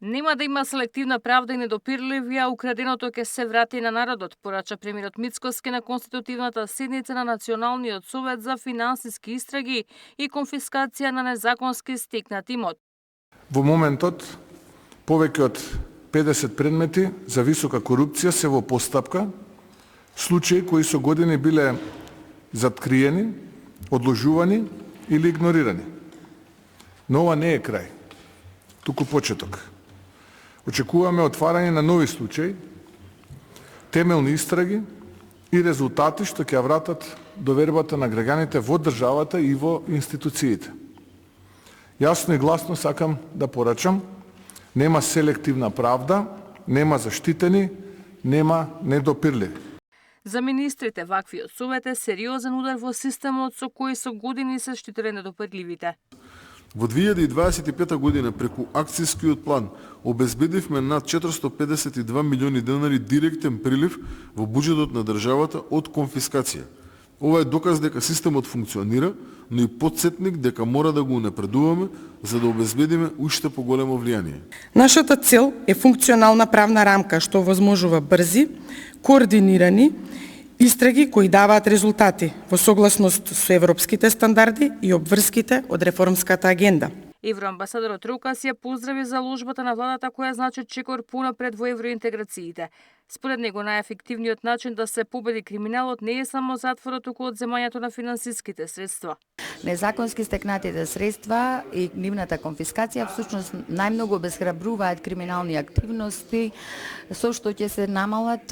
Нема да има селективна правда и недопирливи, а украденото ќе се врати на народот, порача премиерот Мицкоски на конститутивната седница на Националниот совет за финансиски истраги и конфискација на незаконски стекнат имот. Во моментот, повеќе од 50 предмети за висока корупција се во постапка, случаи кои со години биле заткриени, одложувани или игнорирани. Но ова не е крај, туку почеток. Очекуваме отварање на нови случаи, темелни истраги и резултати што ќе вратат довербата на граѓаните во државата и во институциите. Јасно и гласно сакам да порачам, нема селективна правда, нема заштитени, нема недопирливи. За министрите, ваквиот совет е сериозен удар во системот со кој со години се штителе недопирливите. Во 2025 година преку акцијскиот план обезбедивме над 452 милиони денари директен прилив во буџетот на државата од конфискација. Ова е доказ дека системот функционира, но и потсетник дека мора да го унапредуваме за да обезбедиме уште поголемо влијание. Нашата цел е функционална правна рамка што овозможува брзи, координирани истраги кои даваат резултати во согласност со европските стандарди и обврските од реформската агенда. Евроамбасадорот Рокас ја поздрави заложбата на владата која значи чекор понапред во евроинтеграциите. Според него најефективниот начин да се победи криминалот не е само затворот, туку одземањето на финансиските средства. Незаконски стекнатите средства и нивната конфискација всушност најмногу обесхрабруваат криминални активности со што ќе се намалат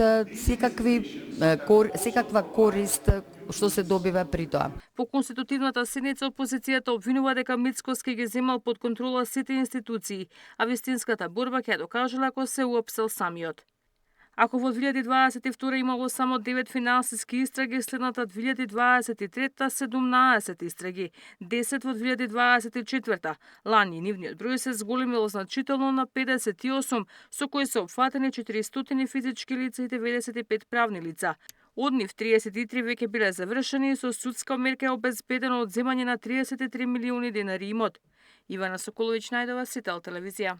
секаква корист што се добива при тоа. По конститутивната седница опозицијата обвинува дека Мицкоски ги земал под контрола сите институции, а вистинската борба ќе докажала ако се уопсел самиот. Ако во 2022 имало само 9 финансиски истраги, следната 2023 17 истраги, 10 во 2024. Лани нивниот број се зголемил значително на 58, со кои се опфатени 400 физички лица и 95 правни лица. Од нив 33 веќе биле завршени и со судска мерка е обезбедено одземање на 33 милиони денари имот. Ивана Соколовиќ, Најдова, Сител телевизија.